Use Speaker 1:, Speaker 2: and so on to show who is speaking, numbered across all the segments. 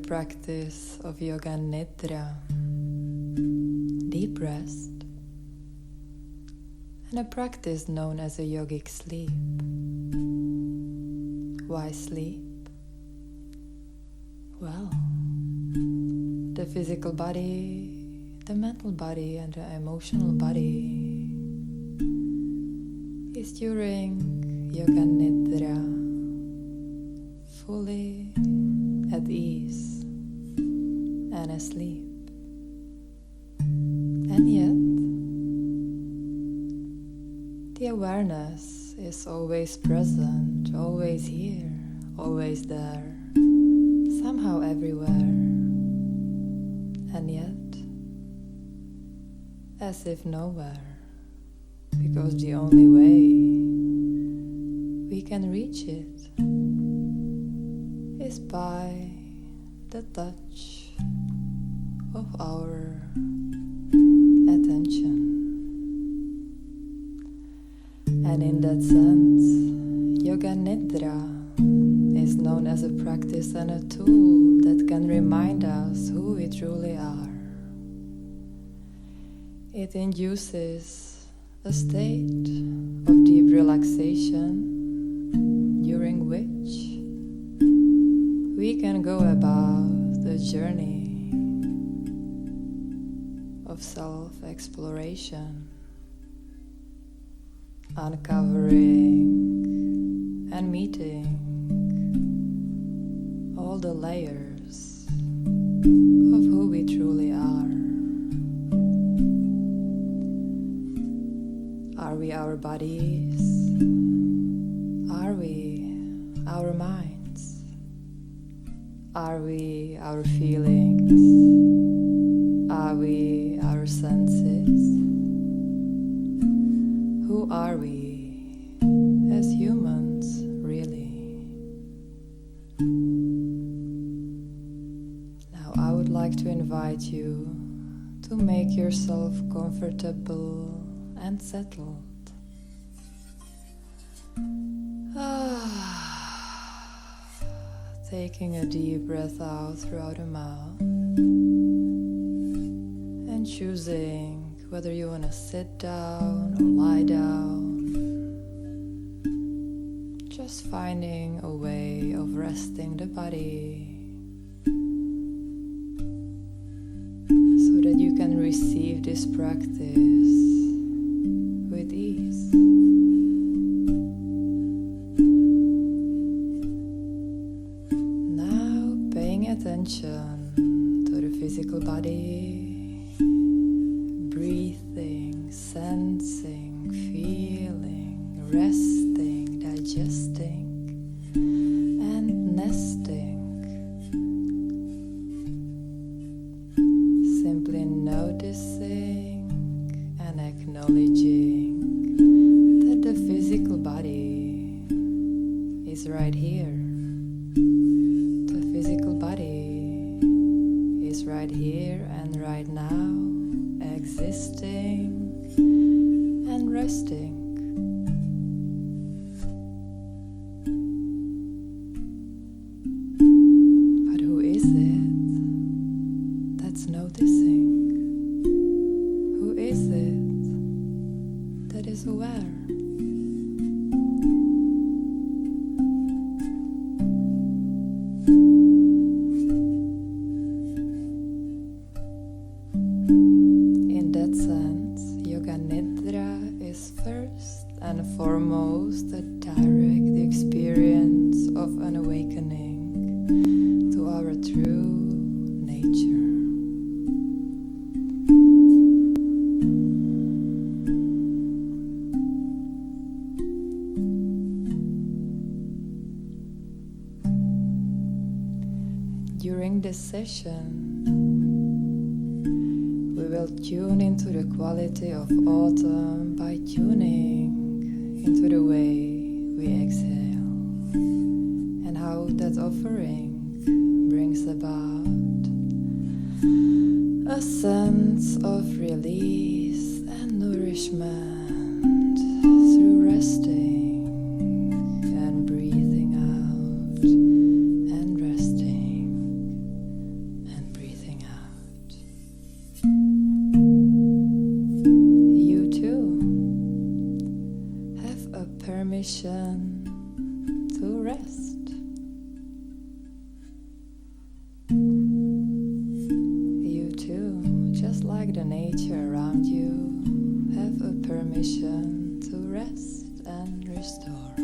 Speaker 1: practice of Yoga Nidra, deep rest, and a practice known as a yogic sleep. Why sleep? Well, the physical body, the mental body, and the emotional body is during Yoga Nidra fully at ease and asleep. And yet, the awareness is always present, always here, always there, somehow everywhere. And yet, as if nowhere, because the only way we can reach it is by the touch of our attention. And in that sense, Yoga Nidra is known as a practice and a tool that can remind us who we truly are. It induces a state of deep relaxation during which we can go about the journey of self-exploration, uncovering and meeting all the layers of who we truly are. Are we our bodies? Are we our minds? Are we our feelings? Are we our senses? Who are we as humans, really? Now I would like to invite you to make yourself comfortable and settled. Taking a deep breath out through the mouth and choosing whether you want to sit down or lie down. Just finding a way of resting the body so that you can receive this practice with ease. Now paying attention to the physical body, breathing, sensing, feeling, resting, digesting, and nesting. Simply noticing and acknowledging that the physical body is right here. The physical body is right here and right now, existing and resting. But who is it that's noticing? Who is it that is aware? In that sense, Yoga Nidra is first and foremost a direct experience of an awakening to our true nature. During this session, we will tune into the quality of autumn by tuning into the way we exhale and how that offering brings about a sense of release and nourishment through resting and breathing out and resting. permission to rest. You too, just like the nature around you, have a permission to rest and restore.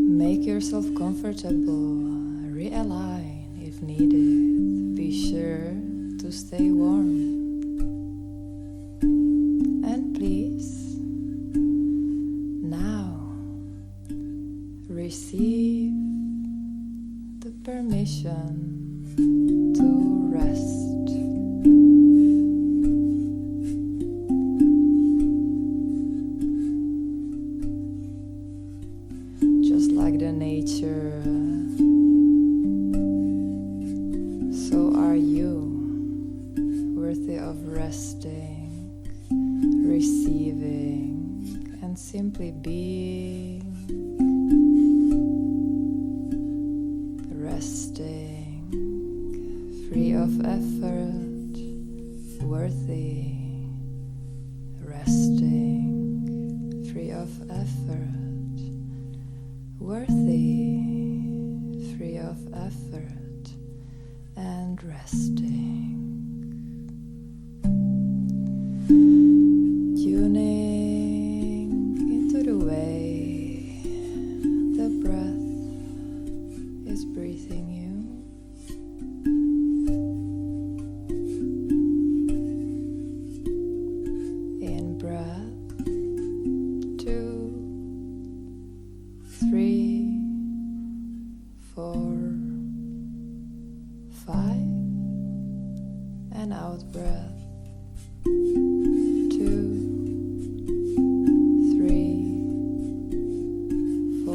Speaker 1: Make yourself comfortable, realign if needed, be sure to stay warm. And please, now, receive the permission to rest. Just like the nature, so are you, worthy of resting, receiving, and simply being. Resting, free of effort, worthy. Resting, free of effort, worthy, free of effort, and resting. Tuning into the way the breath is breathing you. In breath, 2, 3, 4, 5, and out breath, 2, 3, 4,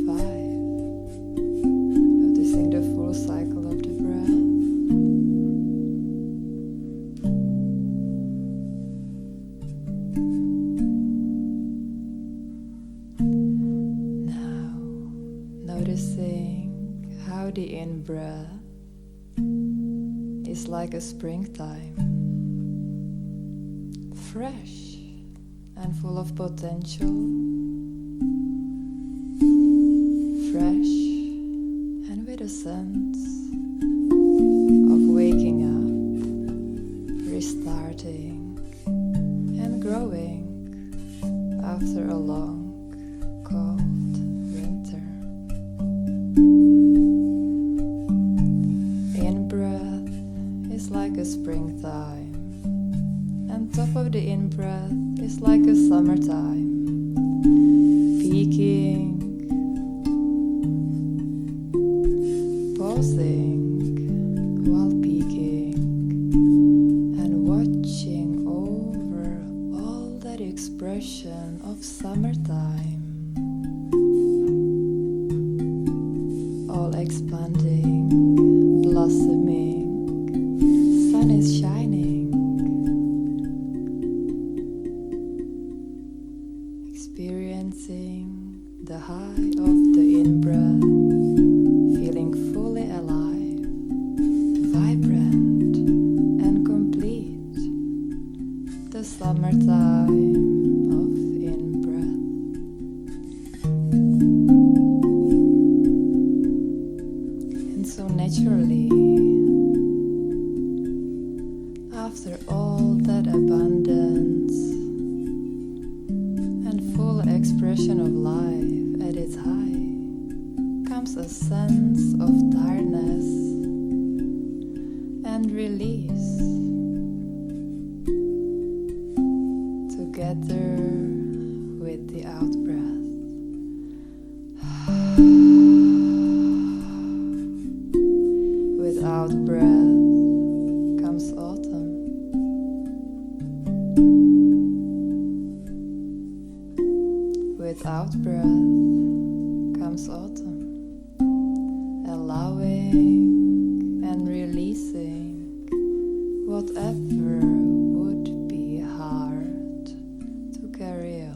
Speaker 1: 5. Noticing the full cycle of the breath. Now, noticing how the in-breath is like a springtime, fresh and full of potential, fresh and with a sense of waking up, restarting and growing after a long, cold winter. In-breath is like a springtime, and top of the in-breath is like a summertime, peaking, pausing while peaking, and watching over all that expression of summertime, all expanding, blossoming, sun is shining, experiencing the high of the in-breath, feeling fully alive, vibrant and complete, the summertime of in-breath. And so naturally, after all that abundance and full expression of life at its high, comes a sense of tiredness and release, together with the out breath. With out breath comes autumn. With out breath comes autumn, allowing and releasing whatever would be hard to carry on.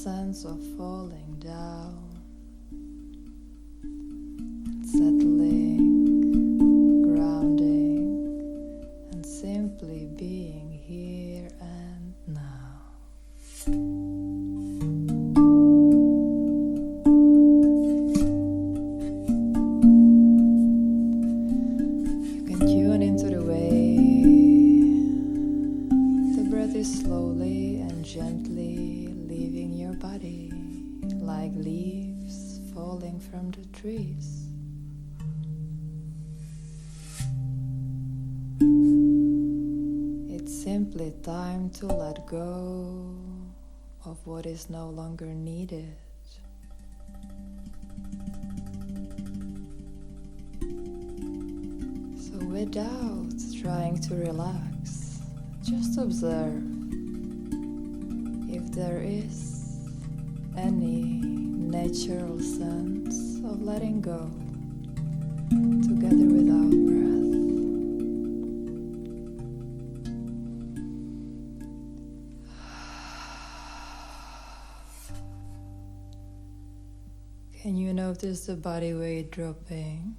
Speaker 1: sense of falling down, settling, grounding, and simply being here and now. You can tune into the way the breath is slowly and gently leaving your body, like leaves falling from the trees. It's simply time to let go of what is no longer needed. So without trying to relax, just observe if there is any natural sense of letting go together with our breath. Can you notice the body weight dropping?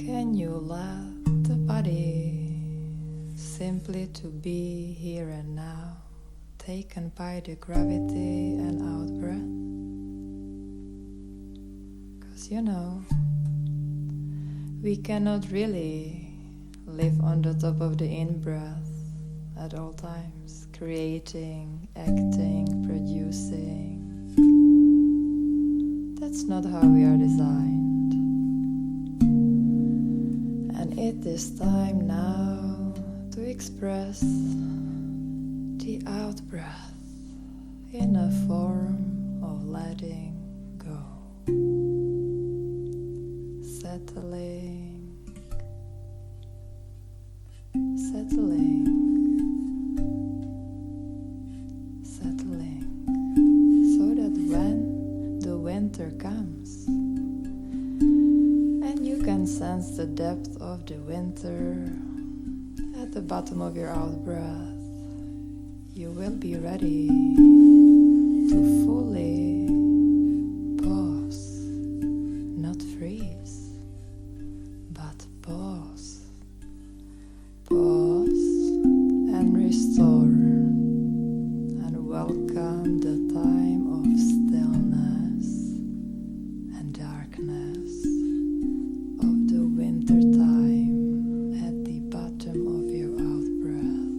Speaker 1: Can you let the body simply to be here and now, taken by the gravity and out breath? 'Cause we cannot really live on the top of the in-breath at all times, creating, acting, producing. That's not how we are designed. And it is time now to express the out-breath in a form of letting go. Settling, settling, settling, so that when the winter comes and you can sense the depth of the winter at the bottom of your out-breath, you will be ready to fully pause, not freeze, but pause. Pause and restore, and welcome the time of stillness and darkness of the winter time at the bottom of your out-breath.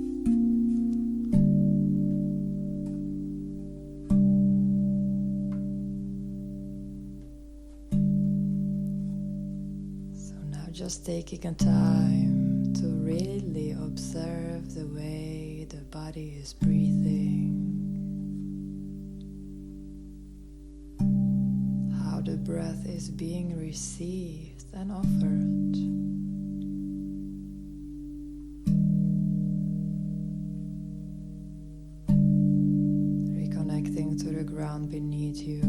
Speaker 1: So now just taking a time to really observe the way the body is breathing, how the breath is being received and offered. Reconnecting to the ground beneath you,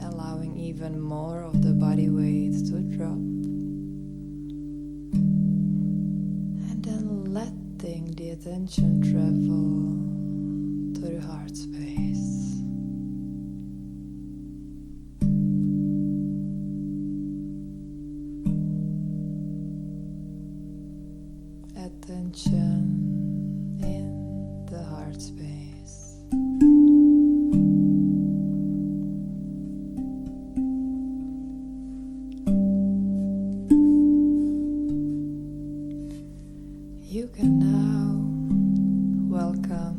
Speaker 1: allowing even more of the body weight to drop. Letting the attention travel to the heart space. Attention in the heart space. You can now welcome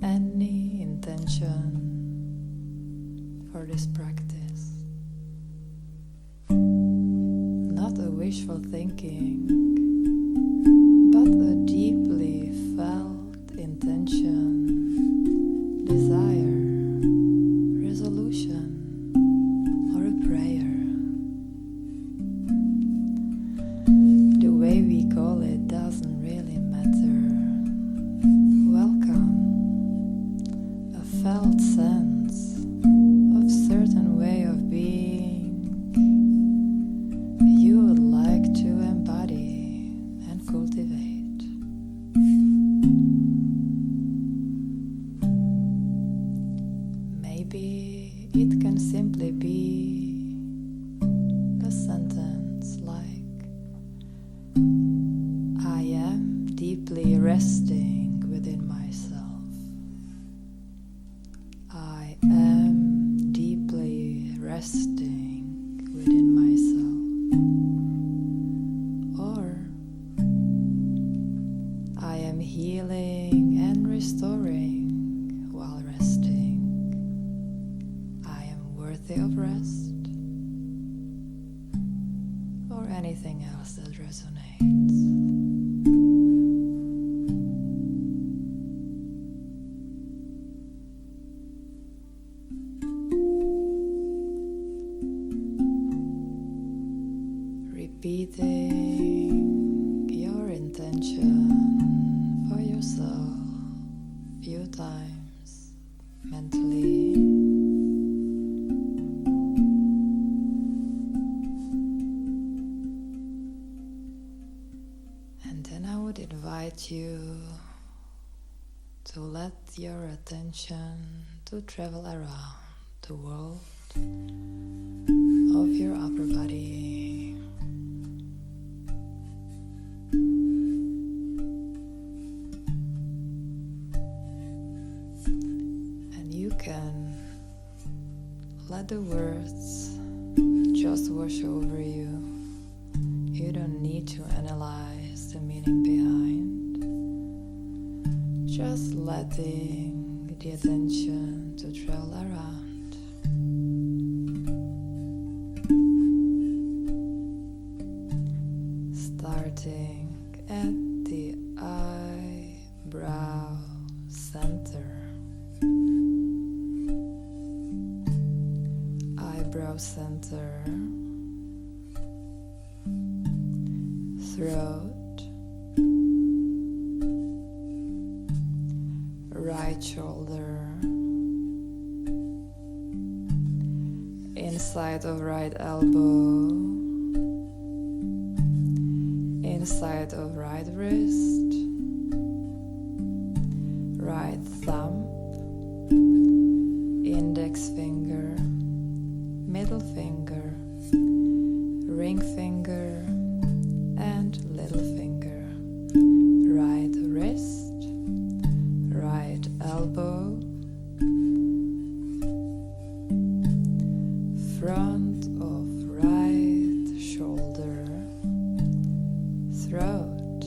Speaker 1: any intention for this practice. Not a wishful thinking, but a deeply felt intention, desire, resolution, or a prayer. The way we call it doesn't really matter. Welcome a felt sense of certain way of being you would like to embody. simply be a sentence like, I am deeply resting within myself. I am deeply resting within myself. Or I am healing and restoring while resting. I am worthy of rest. Or anything else that resonates. Repeating your intention for yourself a few times mentally. And then I would invite you to let your attention to travel around the world of your upper body. And you can let the words just wash over you. You don't need to analyze the meaning behind. Just letting the attention to travel around. Starting at the eyebrow center. Eyebrow center. Throat, right shoulder, inside of right elbow, inside of right wrist, right thumb, index finger, middle finger, ring finger, and little finger, right wrist, right elbow, front of right shoulder, throat,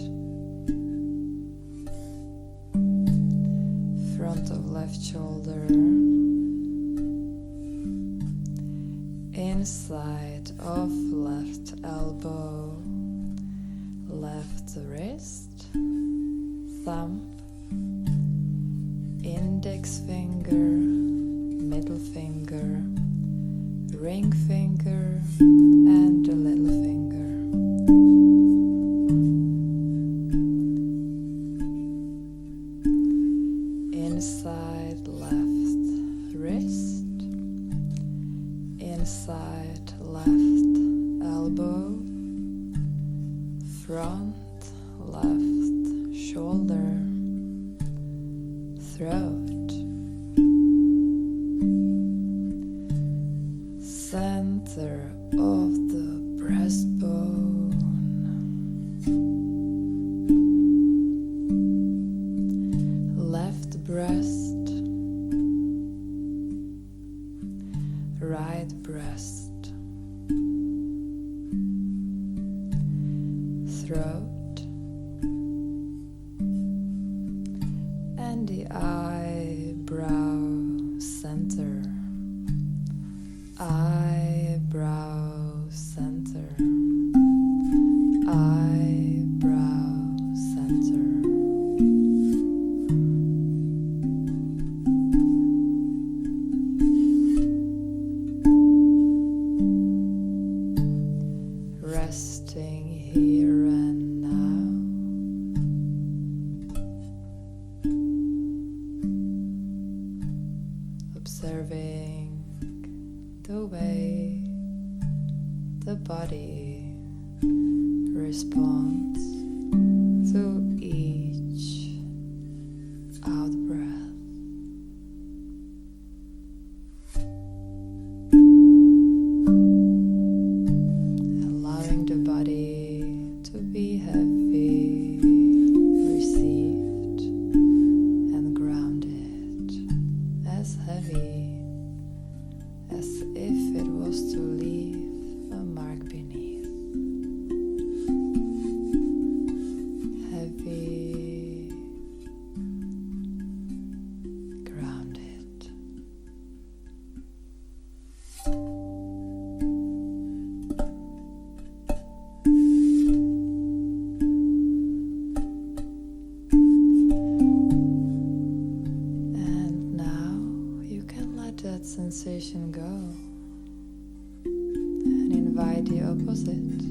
Speaker 1: front of left shoulder, inside of left elbow, left wrist, thumb, index finger, middle finger, ring finger, and the little finger. Inside left wrist, inside left elbow, front left shoulder, throat, center of the breastbone, left breast, right breast, throat, and the eyebrow center, eyebrow center, eyebrow center. Resting here and now. Observing the way the body responds to each out breath. sensation go and invite the opposite.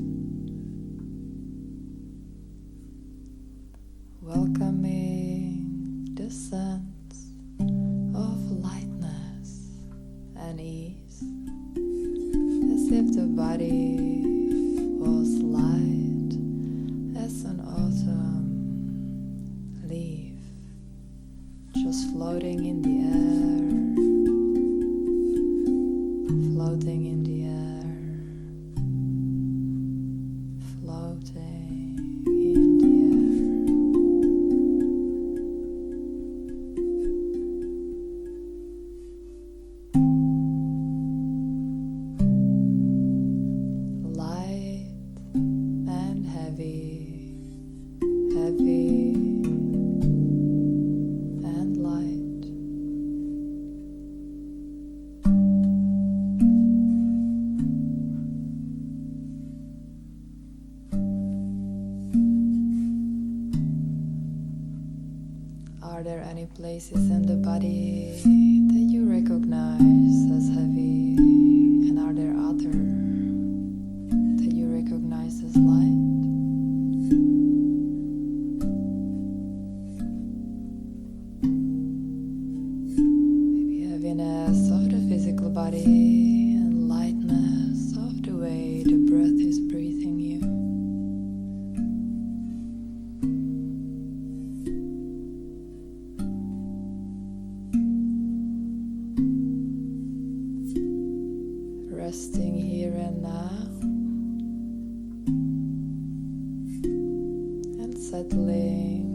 Speaker 1: Welcoming the sense of lightness and ease, as if the body was light as an autumn leaf, just floating in the air, floating in the air, floating in the air. Light and heavy, heavy and light. Are there any places in the body that you recognize as heavy, and are there other that you recognize as light? Maybe heaviness of the physical body and lightness of the way the breath is breathing you. Resting here and now and settling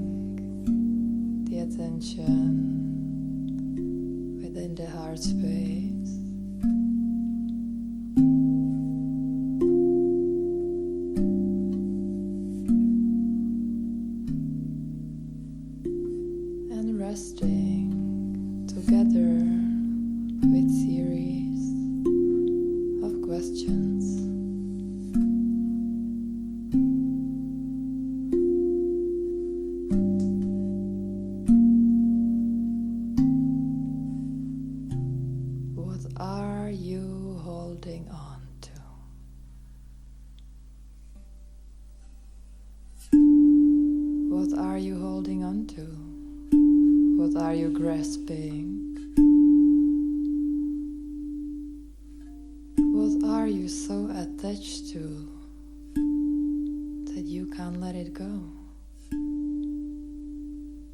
Speaker 1: the attention within the heart space. And resting together with series of questions. What are you holding on to? What are you holding on to? What are you grasping? What are you so attached to that you can't let it go?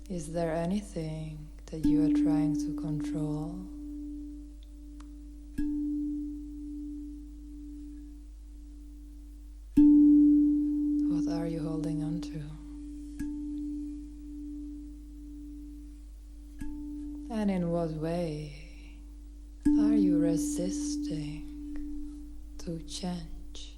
Speaker 1: Is there anything that you are trying to control? What are you holding on to? And in what way are you resisting to change?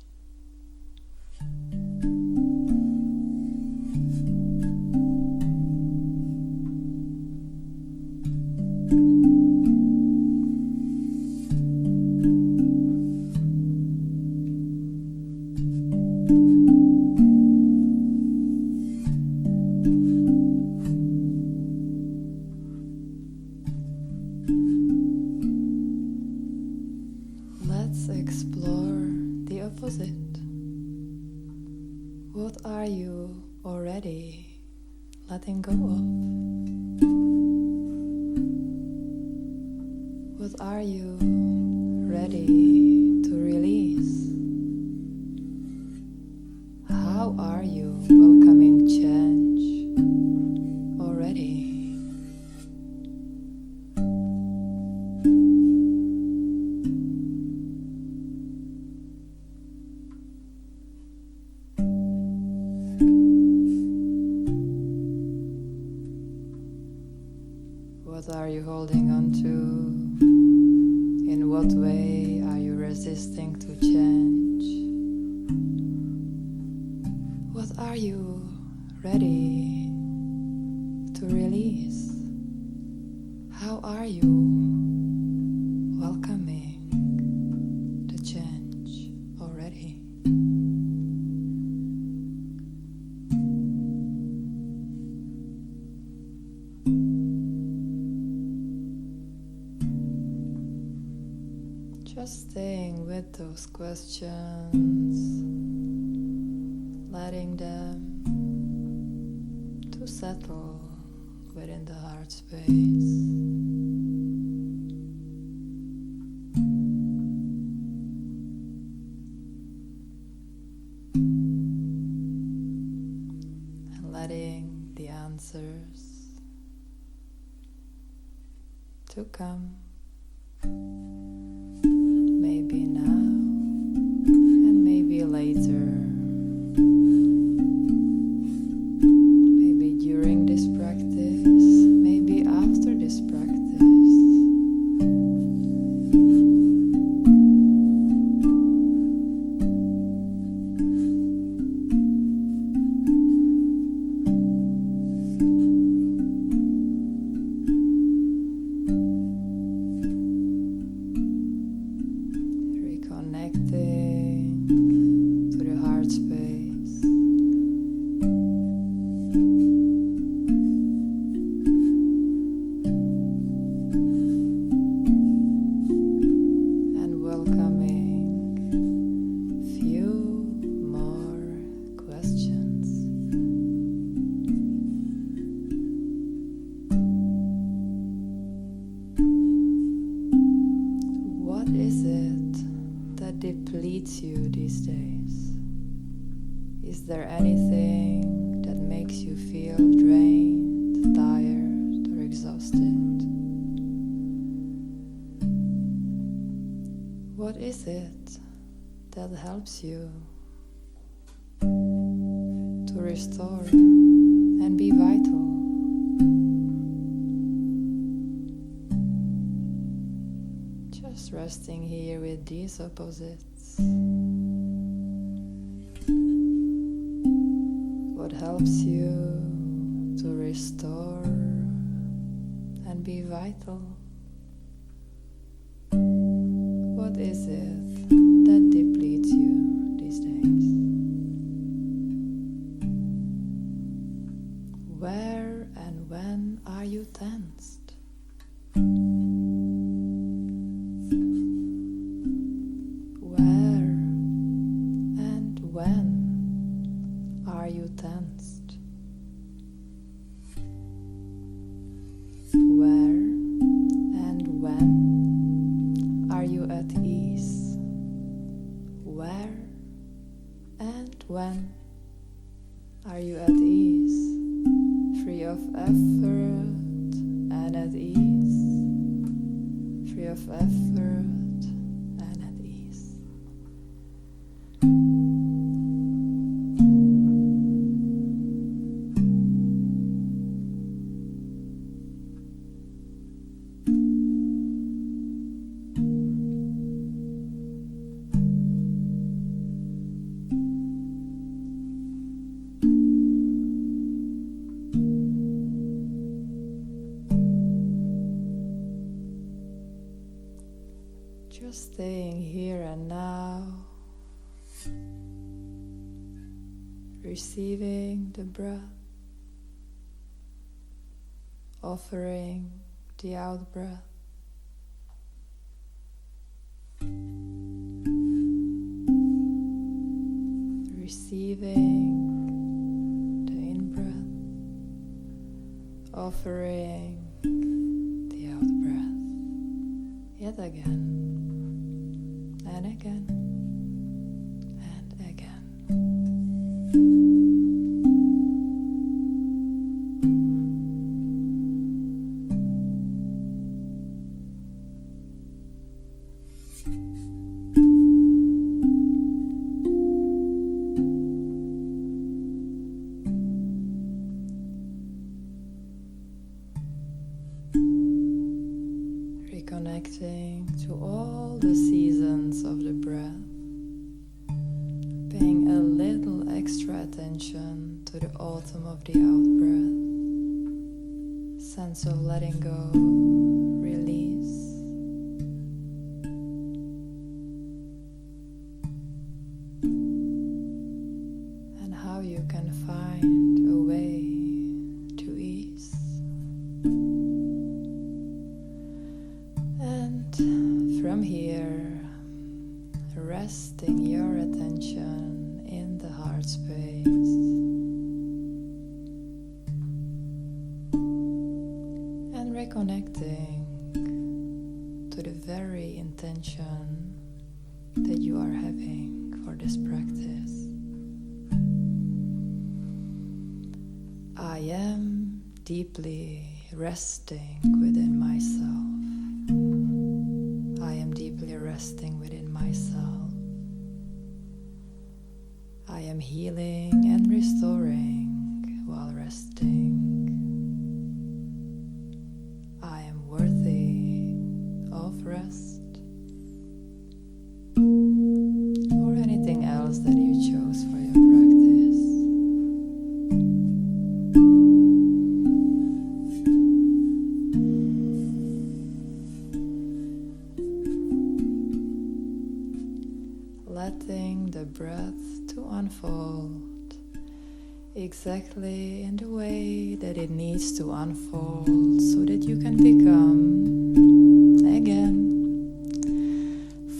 Speaker 1: Let's explore the opposite. What are you already letting go of? What are you ready to release? How are you welcoming change already? What are you holding on to? In what way are you resisting to change? What are you ready to release? How are you welcoming the change already? Just staying with those questions, letting them to settle within the heart space. And letting the answers to come. Maybe now and maybe later. Maybe during this practice, maybe after this practice. Depletes you these days? Is there anything that makes you feel drained, tired, or exhausted? What is it that helps you to restore and be vital? Just resting here with these opposites. What helps you to restore and be vital? What is it that depletes you these days? Where and when are you tensed? Are you tensed? Where and when are you at ease? Where and when are you at ease? Free of effort and at ease. Free of effort and at ease. Just staying here and now, receiving the breath, offering the out breath, receiving the in breath, offering the out breath, yet again. And again, and again. Reconnecting to all the seasons of the breath, paying a little extra attention to the autumn of the out breath, sense of letting go, release. And how you can find a way to ease. And from here, reconnecting to the very intention that you are having for this practice. I am deeply resting within myself. I am deeply resting within myself. I am healing and restoring while resting. I am worthy of rest, or anything else that you chose for your practice. Letting the breath to unfold exactly in the way that it needs to unfold, so that you can become again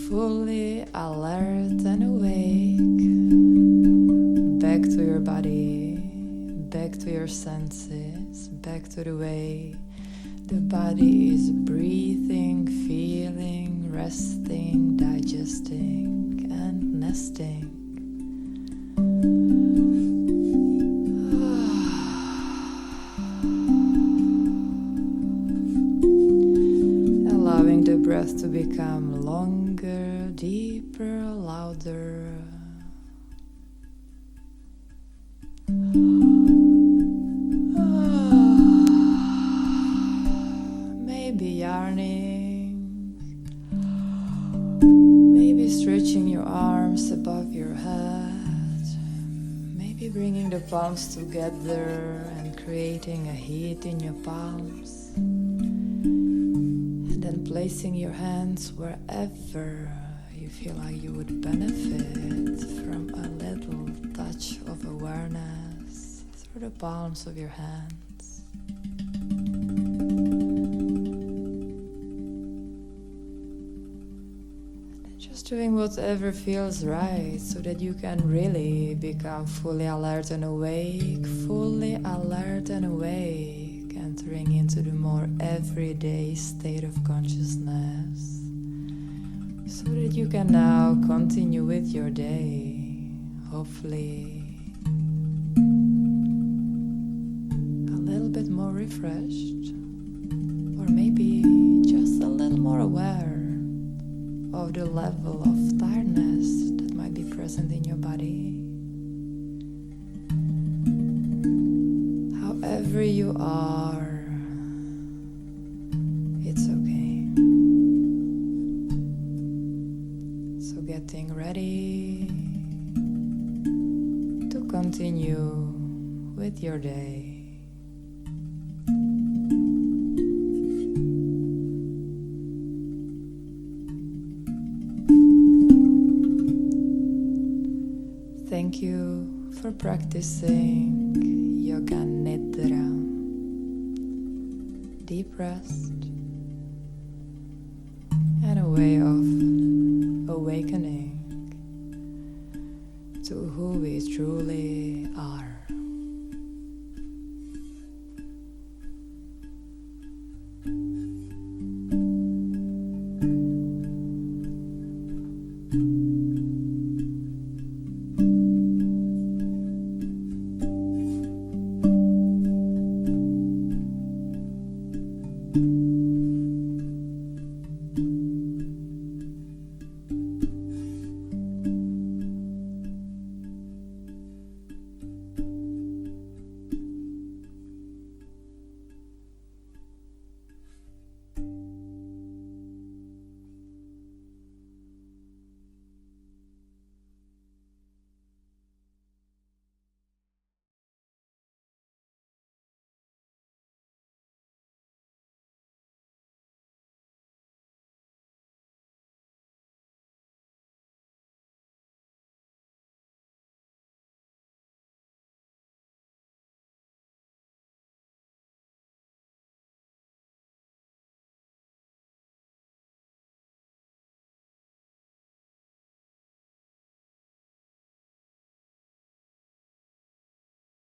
Speaker 1: fully alert and awake, back to your body, back to your senses, back to the way the body is breathing, feeling, resting, digesting, and nesting. Allowing the breath to become longer, deeper, louder. Maybe yarning, maybe stretching your arms above your head, maybe bringing the palms together and creating a heat in your palms, and then placing your hands wherever you feel like you would benefit from a little touch of awareness through the palms of your hands. Just doing whatever feels right, so that you can really become fully alert and awake, entering into the more everyday state of consciousness, so that you can now continue with your day, hopefully a little bit more refreshed, or maybe just a little more aware of the level of tiredness that might be present in your body. However you are, it's okay. So getting ready to continue with your day. Thank you for practicing Yoga Nidra, deep rest, and a way of awakening to who we truly